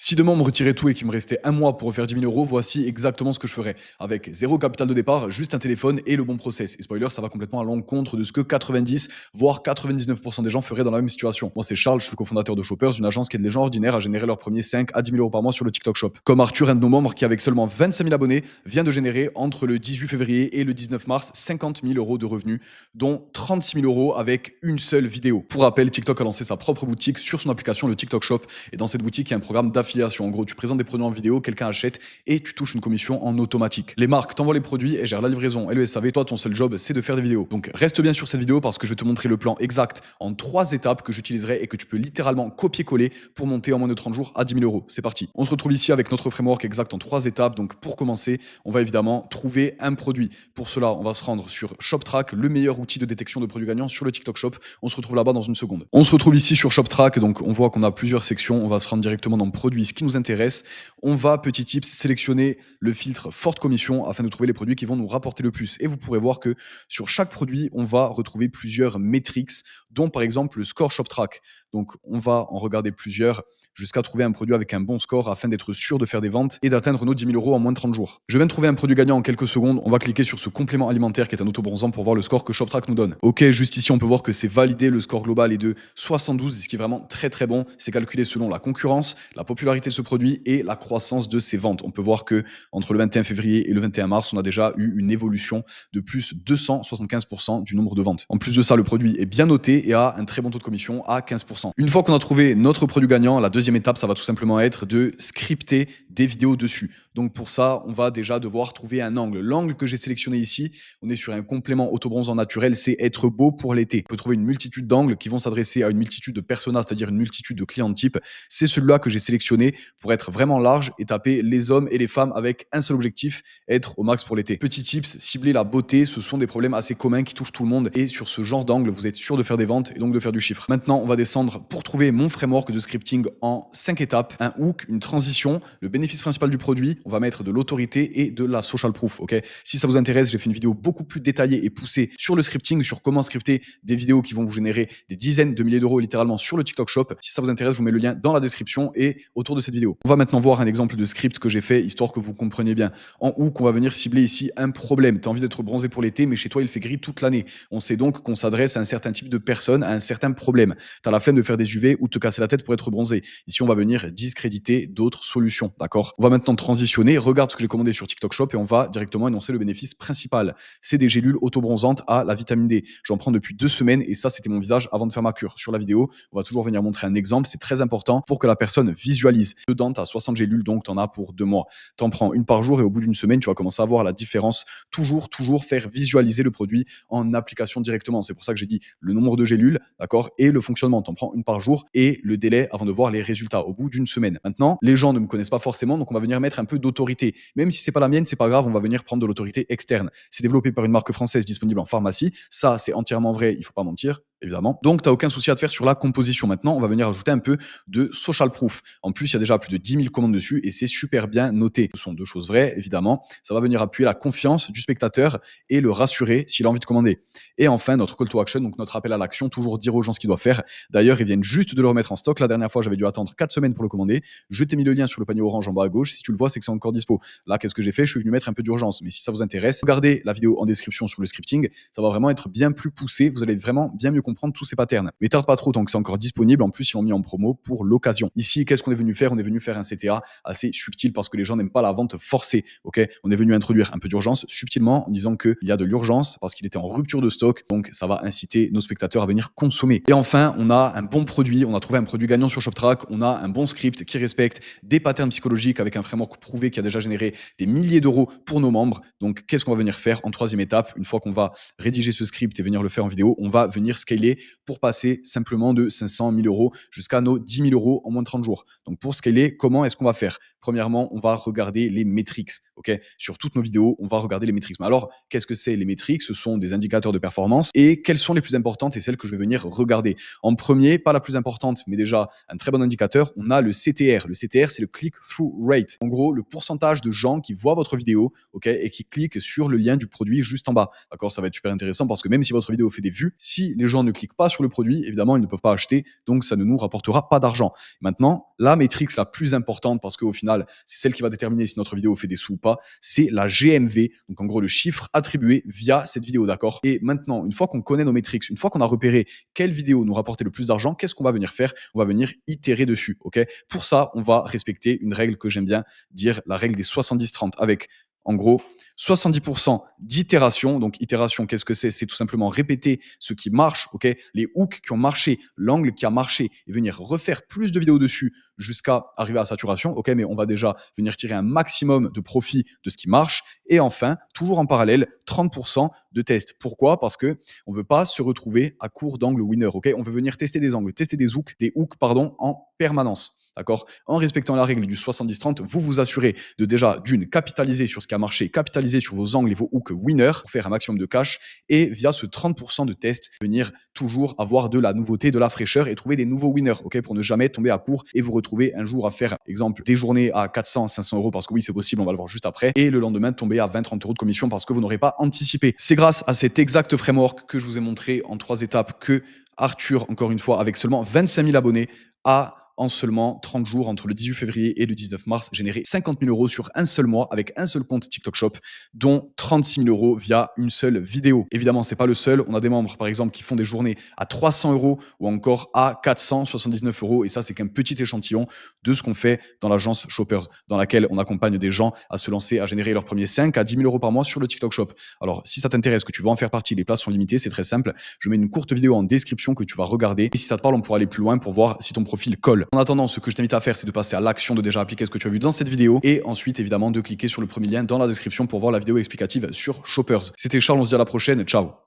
Si demain on me retirait tout et qu'il me restait un mois pour refaire 10 000 euros, voici exactement ce que je ferais. Avec zéro capital de départ, juste un téléphone et le bon process. Et spoiler, ça va complètement à l'encontre de ce que 90, voire 99% des gens feraient dans la même situation. Moi, c'est Charles, je suis le cofondateur de Shoppers, une agence qui aide les gens ordinaires à générer leurs premiers 5 à 10 000 euros par mois sur le TikTok Shop. Comme Arthur, un de nos membres qui, avec seulement 25 000 abonnés, vient de générer entre le 18 février et le 19 mars 50 000 euros de revenus, dont 36 000 euros avec une seule vidéo. Pour rappel, TikTok a lancé sa propre boutique sur son application, le TikTok Shop. Et dans cette boutique, il y a un programme d'affiliation. En gros, tu présentes des produits en vidéo, quelqu'un achète et tu touches une commission en automatique. Les marques t'envoient les produits et gèrent la livraison et le SAV. Toi, ton seul job, c'est de faire des vidéos. Donc, reste bien sur cette vidéo parce que je vais te montrer le plan exact en 3 étapes que j'utiliserai et que tu peux littéralement copier-coller pour monter en moins de 30 jours à 10 000 euros. C'est parti. On se retrouve ici avec notre framework exact en 3 étapes. Donc, pour commencer, on va évidemment trouver un produit. Pour cela, on va se rendre sur ShopTrack, le meilleur outil de détection de produits gagnants sur le TikTok Shop. On se retrouve là-bas dans une seconde. On se retrouve ici sur ShopTrack. Donc, on voit qu'on a plusieurs sections. On va se rendre directement dans produits, ce qui nous intéresse. On va, petit tips, sélectionner le filtre forte commission afin de trouver les produits qui vont nous rapporter le plus. Et vous pourrez voir que sur chaque produit, on va retrouver plusieurs métriques, dont par exemple le score ShopTrack. Donc, on va en regarder plusieurs jusqu'à trouver un produit avec un bon score afin d'être sûr de faire des ventes et d'atteindre nos 10 000 euros en moins de 30 jours. Je viens de trouver un produit gagnant en quelques secondes. On va cliquer sur ce complément alimentaire qui est un autobronzant pour voir le score que ShopTrack nous donne. Ok, juste ici, on peut voir que c'est validé. Le score global est de 72, ce qui est vraiment très très bon. C'est calculé selon la concurrence, la popularité de ce produit et la croissance de ses ventes. On peut voir que entre le 21 février et le 21 mars, on a déjà eu une évolution de plus 275% du nombre de ventes. En plus de ça, le produit est bien noté et a un très bon taux de commission à 15%. Une fois qu'on a trouvé notre produit gagnant, la deuxième étape, ça va tout simplement être de scripter des vidéos dessus. Donc pour ça, on va déjà devoir trouver un angle. L'angle que j'ai sélectionné ici, on est sur un complément autobronzant naturel, c'est être beau pour l'été. On peut trouver une multitude d'angles qui vont s'adresser à une multitude de personas, c'est-à-dire une multitude de clients types. C'est celui-là que j'ai sélectionné pour être vraiment large et taper les hommes et les femmes avec un seul objectif, être au max pour l'été. Petit tips, cibler la beauté, ce sont des problèmes assez communs qui touchent tout le monde et sur ce genre d'angle, vous êtes sûr de faire des ventes et donc de faire du chiffre. Maintenant, on va descendre pour trouver mon framework de scripting en 5 étapes, un hook, une transition, le bénéfice principal du produit, on va mettre de l'autorité et de la social proof. Ok, si ça vous intéresse, j'ai fait une vidéo beaucoup plus détaillée et poussée sur le scripting, sur comment scripter des vidéos qui vont vous générer des dizaines de milliers d'euros littéralement sur le TikTok Shop. Si ça vous intéresse, je vous mets le lien dans la description et autour de cette vidéo. On va maintenant voir un exemple de script que j'ai fait, histoire que vous compreniez bien. En hook, on va venir cibler ici un problème. Tu as envie d'être bronzé pour l'été, mais chez toi, il fait gris toute l'année. On sait donc qu'on s'adresse à un certain type de personne, à un certain problème. Tu as la flemme de faire des UV ou de te casser la tête pour être bronzé. Ici, on va venir discréditer d'autres solutions. D'accord? On va maintenant transitionner. Regarde ce que j'ai commandé sur TikTok Shop et on va directement énoncer le bénéfice principal. C'est des gélules auto-bronzantes à la vitamine D. J'en prends depuis 2 semaines et ça, c'était mon visage avant de faire ma cure. Sur la vidéo, on va toujours venir montrer un exemple. C'est très important pour que la personne visualise. Dedans, tu as 60 gélules, donc tu en as pour 2 mois. Tu en prends une par jour et au bout d'une semaine, tu vas commencer à voir la différence. Toujours faire visualiser le produit en application directement. C'est pour ça que j'ai dit le nombre de gélules, d'accord, et le fonctionnement. Tu en prends une par jour et le délai avant de voir les résultats au bout d'une semaine. Maintenant, les gens ne me connaissent pas forcément, donc on va venir mettre un peu d'autorité. Même si c'est pas la mienne, c'est pas grave, on va venir prendre de l'autorité externe. C'est développé par une marque française disponible en pharmacie. Ça, c'est entièrement vrai, il faut pas mentir, évidemment. Donc, tu n'as aucun souci à te faire sur la composition. Maintenant, on va venir ajouter un peu de social proof. En plus, il y a déjà plus de 10 000 commandes dessus et c'est super bien noté. Ce sont 2 choses vraies, évidemment. Ça va venir appuyer la confiance du spectateur et le rassurer s'il a envie de commander. Et enfin, notre call to action, donc notre appel à l'action, toujours dire aux gens ce qu'ils doivent faire. D'ailleurs, ils viennent juste de le remettre en stock. La dernière fois, j'avais dû attendre 4 semaines pour le commander. Je t'ai mis le lien sur le panier orange en bas à gauche. Si tu le vois, c'est que c'est encore dispo. Là, qu'est-ce que j'ai fait? Je suis venu mettre un peu d'urgence. Mais si ça vous intéresse, regardez la vidéo en description sur le scripting. Ça va vraiment être bien plus poussé. Vous allez vraiment bien mieux comprendre tous ces patterns. Mais tarde pas trop tant que c'est encore disponible. En plus, ils l'ont mis en promo pour l'occasion. Ici, qu'est-ce qu'on est venu faire? On est venu faire un CTA assez subtil parce que les gens n'aiment pas la vente forcée. Ok, on est venu introduire un peu d'urgence subtilement en disant qu'il y a de l'urgence parce qu'il était en rupture de stock. Donc, ça va inciter nos spectateurs à venir consommer. Et enfin, on a un bon produit. On a trouvé un produit gagnant sur ShopTrack. On a un bon script qui respecte des patterns psychologiques avec un framework prouvé qui a déjà généré des milliers d'euros pour nos membres. Donc, qu'est-ce qu'on va venir faire en 3e étape? Une fois qu'on va rédiger ce script et venir le faire en vidéo, on va venir scaler pour passer simplement de 500 000 euros jusqu'à nos 10 000 euros en moins de 30 jours. Donc, pour scaler, comment est-ce qu'on va faire? Premièrement, on va regarder les métriques. Ok, sur toutes nos vidéos, on va regarder les métriques. Mais alors, qu'est-ce que c'est les métriques? Ce sont des indicateurs de performance. Et quelles sont les plus importantes et celles que je vais venir regarder? En premier, pas la plus importante, mais déjà un très bon indicateur, on a le CTR. Le CTR, c'est le click-through rate. En gros, le pourcentage de gens qui voient votre vidéo, ok, et qui cliquent sur le lien du produit juste en bas. D'accord, ça va être super intéressant parce que même si votre vidéo fait des vues, si les gens ne cliquent pas sur le produit, évidemment, ils ne peuvent pas acheter, donc ça ne nous rapportera pas d'argent. Maintenant, la métrique la plus importante, parce qu'au final, c'est celle qui va déterminer si notre vidéo fait des sous ou pas, c'est la GMV, donc en gros le chiffre attribué via cette vidéo, d'accord? Et maintenant, une fois qu'on connaît nos métriques, une fois qu'on a repéré quelle vidéo nous rapportait le plus d'argent, qu'est-ce qu'on va venir faire? On va venir itérer dessus, ok? Pour ça, on va respecter une règle que j'aime bien dire, la règle des 70-30, avec en gros 70% d'itération. Donc itération, qu'est-ce que c'est? C'est tout simplement répéter ce qui marche, ok? Les hooks qui ont marché, l'angle qui a marché, et venir refaire plus de vidéos dessus jusqu'à arriver à saturation, ok? Mais on va déjà venir tirer un maximum de profit de ce qui marche. Et enfin, toujours en parallèle, 30% de test. Pourquoi? Parce que on veut pas se retrouver à court d'angle winner, ok? On veut venir tester des angles, tester des hooks, pardon, en permanence. D'accord? En respectant la règle du 70-30, vous vous assurez de déjà, d'une, capitaliser sur ce qui a marché, capitaliser sur vos angles et vos hooks winner pour faire un maximum de cash et via ce 30% de test, venir toujours avoir de la nouveauté, de la fraîcheur et trouver des nouveaux winners, ok? Pour ne jamais tomber à court et vous retrouver un jour à faire, exemple, des journées à 400, 500 euros parce que oui, c'est possible, on va le voir juste après, et le lendemain tomber à 20, 30 euros de commission parce que vous n'aurez pas anticipé. C'est grâce à cet exact framework que je vous ai montré en 3 étapes que Arthur, encore une fois, avec seulement 25 000 abonnés, a en seulement 30 jours, entre le 18 février et le 19 mars, généré 50 000 euros sur un seul mois avec un seul compte TikTok Shop, dont 36 000 euros via une seule vidéo. Évidemment, c'est pas le seul. On a des membres, par exemple, qui font des journées à 300 euros ou encore à 479 euros. Et ça, c'est qu'un petit échantillon de ce qu'on fait dans l'agence Shoppers, dans laquelle on accompagne des gens à se lancer, à générer leurs premiers 5 à 10 000 euros par mois sur le TikTok Shop. Alors, si ça t'intéresse, que tu veux en faire partie, les places sont limitées, c'est très simple. Je mets une courte vidéo en description que tu vas regarder. Et si ça te parle, on pourra aller plus loin pour voir si ton profil colle. En attendant, ce que je t'invite à faire, c'est de passer à l'action de déjà appliquer ce que tu as vu dans cette vidéo et ensuite, évidemment, de cliquer sur le premier lien dans la description pour voir la vidéo explicative sur Shoppers. C'était Charles, on se dit à la prochaine. Ciao.